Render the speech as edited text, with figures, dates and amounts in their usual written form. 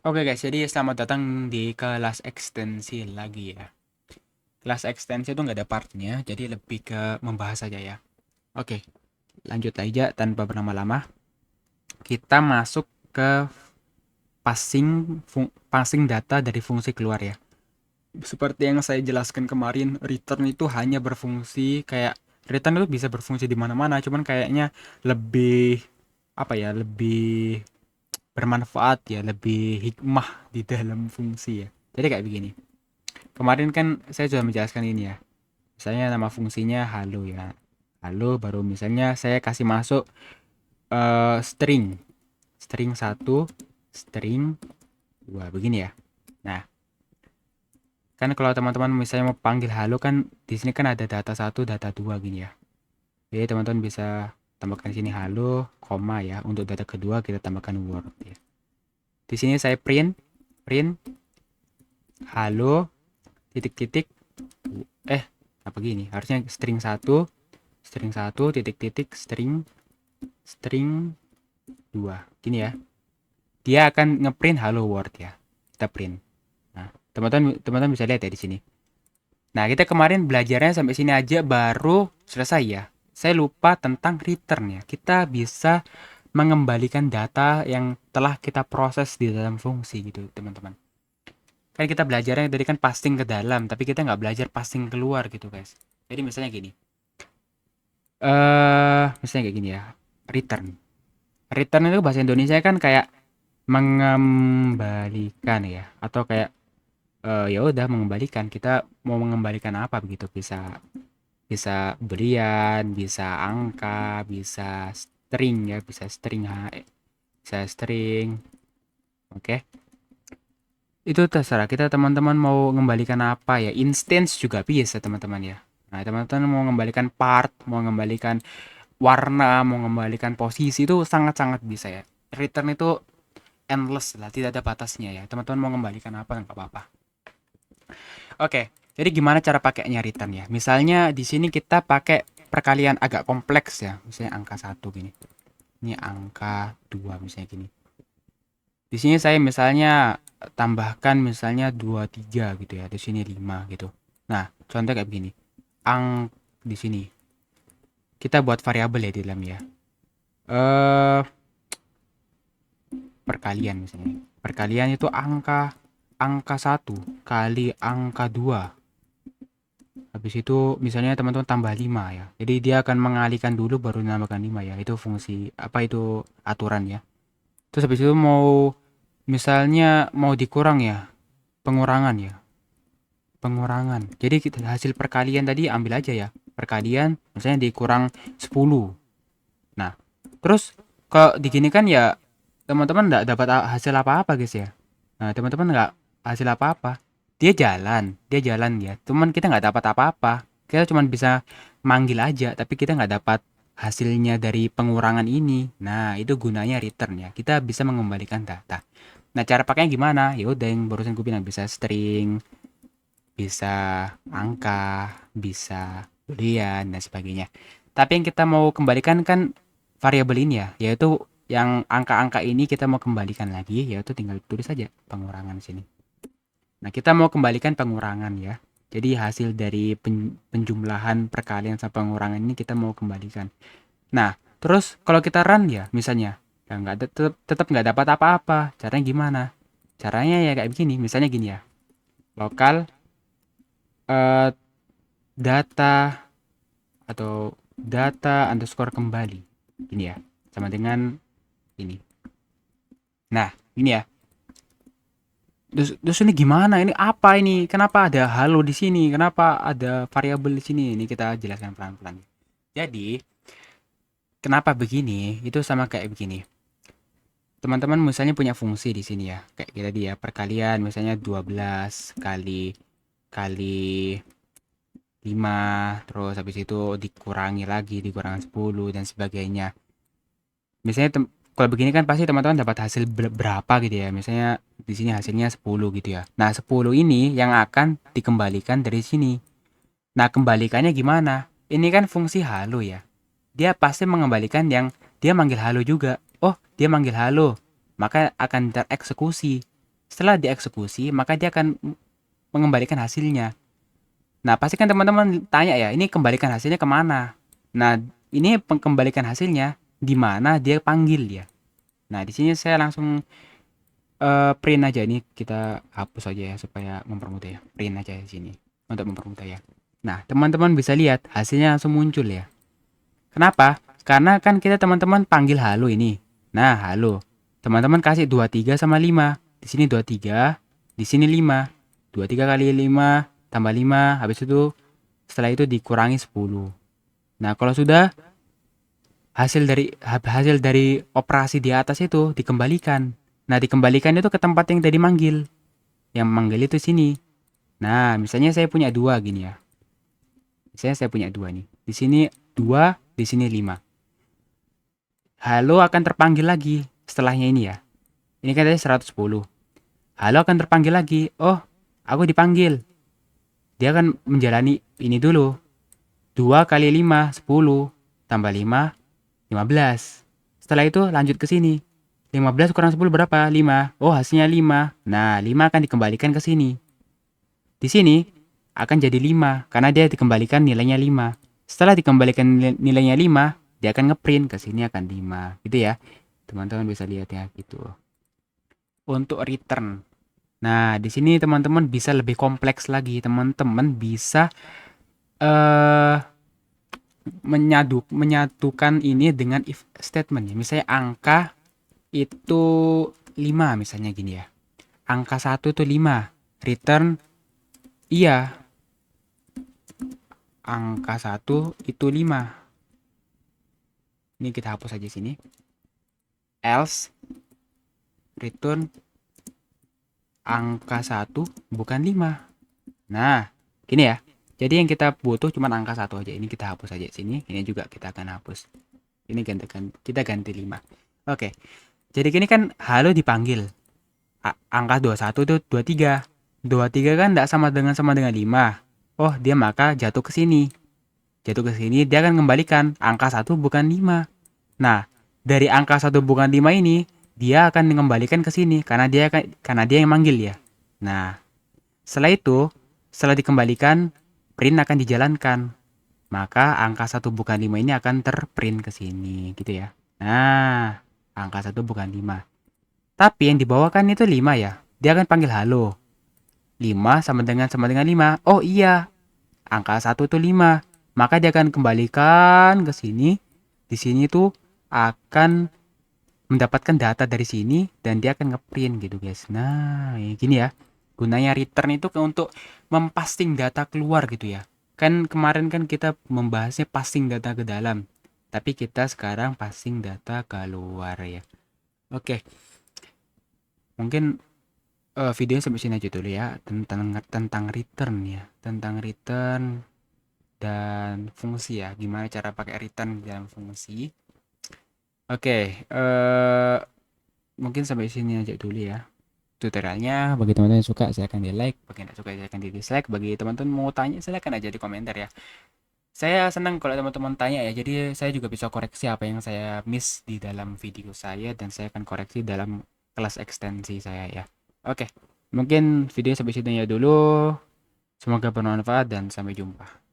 Oke guys, jadi selamat datang di kelas ekstensi lagi ya. Kelas ekstensi itu nggak ada partnya, jadi lebih ke membahas saja ya. Oke, lanjut aja tanpa berlama-lama. Kita masuk ke passing data dari fungsi keluar ya. Seperti yang saya jelaskan kemarin, return itu hanya berfungsi kayak return itu bisa berfungsi di mana-mana, cuman kayaknya lebih apa ya, lebih bermanfaat ya, lebih hikmah di dalam fungsi ya. Jadi kayak begini. Kemarin kan saya sudah menjelaskan ini ya. Misalnya nama fungsinya halo ya. Halo baru misalnya saya kasih masuk string. String satu, string 2 begini ya. Nah, kan kalau teman-teman misalnya mau panggil halo kan di sini kan ada data satu, data 2 gini ya. Jadi teman-teman bisa tambahkan sini halo, koma ya. Untuk data kedua kita tambahkan word ya. Di sini saya print halo titik-titik apa gini? Harusnya string satu titik-titik string string 2 gini ya, dia akan ngeprint hello world ya, kita print. Nah, teman-teman bisa lihat ya di sini. Nah, kita kemarin belajarnya sampai sini aja baru selesai ya. Saya lupa tentang return ya. Kita bisa mengembalikan data yang telah kita proses di dalam fungsi gitu teman-teman. Kan kita belajarnya tadi kan passing ke dalam, tapi kita nggak belajar passing keluar gitu guys. Jadi misalnya gini, misalnya kayak gini ya, return. Return itu bahasa Indonesia kan kayak mengembalikan ya, atau kayak ya udah mengembalikan. Kita mau mengembalikan apa begitu? Bisa bisa berian, bisa angka, bisa string ya, bisa string bisa string. Oke. Itu terserah kita teman-teman mau mengembalikan apa ya. Instance juga bisa teman-teman ya. Nah, teman-teman mau mengembalikan part, mau mengembalikan warna, mau mengembalikan posisi itu sangat-sangat bisa ya. Return itu endless lah, tidak ada batasnya ya. Teman-teman mau mengembalikan apa nggak apa-apa. Oke, jadi gimana cara pakainya return ya? Misalnya di sini kita pakai perkalian agak kompleks ya. Misalnya angka satu gini. Ini angka 2 misalnya gini. Di sini saya misalnya tambahkan misalnya 23 gitu ya. Di sini 5 gitu. Nah, contoh kayak begini. Di sini kita buat variabel ya di dalam ya. Eh perkalian misalnya. Perkalian itu angka angka satu kali angka 2. Habis itu misalnya teman-teman tambah 5 ya. Jadi dia akan mengalihkan dulu baru menambahkan 5 ya. Itu fungsi apa itu aturan ya. Terus habis itu mau misalnya mau dikurang ya. Pengurangan ya. Pengurangan. Jadi kita hasil perkalian tadi ambil aja ya. Perkalian misalnya dikurang 10. Nah, terus kalau digini kan ya teman-teman nggak dapat hasil apa-apa guys ya. Nah, teman-teman nggak hasil apa-apa. Dia jalan ya. Cuman kita nggak dapat apa-apa. Kita cuma bisa manggil aja, tapi kita nggak dapat hasilnya dari pengurangan ini. Nah, itu gunanya return ya. Kita bisa mengembalikan data. Nah, cara pakainya gimana? Ya udah yang barusan gue bilang bisa string, bisa angka, bisa boolean dan sebagainya. Tapi yang kita mau kembalikan kan variabel ini ya, yaitu yang angka-angka ini kita mau kembalikan lagi, yaitu tinggal tulis saja pengurangan sini. Nah, kita mau kembalikan pengurangan ya. Jadi hasil dari penjumlahan perkalian sama pengurangan ini kita mau kembalikan. Nah, terus kalau kita run ya, misalnya, ya nggak tetap nggak dapat apa-apa. Caranya gimana? Caranya ya kayak begini. Misalnya gini ya, lokal eh, data atau data underscore kembali. Ini ya, sama dengan ini. Nah, ini ya. Terus ini gimana? Ini apa ini? Kenapa ada halo di sini? Kenapa ada variabel di sini? Ini kita jelaskan pelan-pelan. Jadi, kenapa begini? Itu sama kayak begini. Teman-teman misalnya punya fungsi di sini ya. Kayak kita dia perkalian misalnya 12 kali kali 5 terus habis itu dikurangi lagi, dikurangi 10 dan sebagainya. Misalnya kalau begini kan pasti teman-teman dapat hasil berapa gitu ya. Misalnya di sini hasilnya 10 gitu ya. Nah, 10 ini yang akan dikembalikan dari sini. Nah, kembalikannya gimana? Ini kan fungsi halo ya. Dia pasti mengembalikan yang dia manggil halo juga. Oh, dia manggil halo. Maka akan tereksekusi. Setelah dieksekusi, maka dia akan mengembalikan hasilnya. Nah, pasti kan teman-teman tanya ya, ini kembalikan hasilnya kemana? Nah, ini pengembalikan hasilnya di mana dia panggil ya. Nah, di sini saya langsung print aja, ini kita hapus aja ya supaya mempermudah ya. Print aja di sini untuk mempermudah ya. Nah, teman-teman bisa lihat hasilnya langsung muncul ya. Kenapa? Karena kan kita teman-teman panggil halo ini. Nah, halo. Teman-teman kasih 23 sama 5. Di sini 23, di sini 5. 23 kali 5 tambah 5, habis itu setelah itu dikurangi 10. Nah, kalau sudah hasil dari operasi di atas itu dikembalikan. Nah, dikembalikan itu ke tempat yang tadi manggil. Yang manggil itu sini. Nah, misalnya saya punya 2 gini ya. Misalnya saya punya 2 nih. Di sini 2, di sini 5. Halo akan terpanggil lagi setelahnya ini ya. Ini kan tadi 110. Halo akan terpanggil lagi. Oh, aku dipanggil. Dia akan menjalani ini dulu. 2 kali 5, 10. Tambah 5, 15. Setelah itu lanjut ke sini. 15 kurang 10 berapa? 5. Oh, hasilnya 5. Nah, 5 akan dikembalikan ke sini. Di sini akan jadi 5 karena dia dikembalikan nilainya 5. Setelah dikembalikan nilainya 5, dia akan ngeprint ke sini akan 5. Gitu ya. Teman-teman bisa lihat ya gitu. Untuk return. Nah, di sini teman-teman bisa lebih kompleks lagi. Teman-teman bisa eh menyatukan ini dengan if statement ya. Misalnya angka itu 5 misalnya gini ya. Angka 1 itu 5. Return iya. Angka 1 itu 5. Ini kita hapus aja sini. Else return angka 1 bukan 5. Nah, gini ya. Jadi yang kita butuh cuma angka 1 aja. Ini kita hapus aja sini. Ini juga kita akan hapus. Ini kita ganti 5. Oke. Jadi gini kan halo dipanggil. Angka 21 itu 23. 23 kan enggak sama dengan 5. Oh, dia maka jatuh ke sini. Jatuh ke sini dia akan kembalikan angka 1 bukan 5. Nah, dari angka 1 bukan 5 ini dia akan mengembalikan ke sini karena dia yang manggil ya. Nah, setelah dikembalikan, print akan dijalankan. Maka angka 1 bukan 5 ini akan terprint ke sini gitu ya. Nah, angka 1 bukan 5. Tapi yang dibawakan itu 5 ya. Dia akan panggil halo. 5 sama dengan 5. Oh iya, angka 1 itu 5. Maka dia akan kembalikan ke sini. Di sini tuh akan mendapatkan data dari sini dan dia akan ngeprint gitu guys. Nah, gini ya. Gunanya return itu untuk mempasting data keluar gitu ya. Kan kemarin kan kita membahasnya passing data ke dalam. Tapi kita sekarang passing data keluar ya. Oke. Mungkin videonya sampai sini aja dulu ya tentang return ya. Tentang return dan fungsi ya. Gimana cara pakai return dalam fungsi. Oke, mungkin sampai sini aja dulu ya tutorialnya. Bagi teman-teman yang suka silahkan di like, bagi yang tidak suka silahkan di dislike. Bagi teman-teman mau tanya silahkan aja di komentar ya. Saya senang kalau teman-teman tanya ya, jadi saya juga bisa koreksi apa yang saya miss di dalam video saya dan saya akan koreksi dalam kelas ekstensi saya ya. Oke, mungkin video sampai sini ya dulu. Semoga bermanfaat dan sampai jumpa.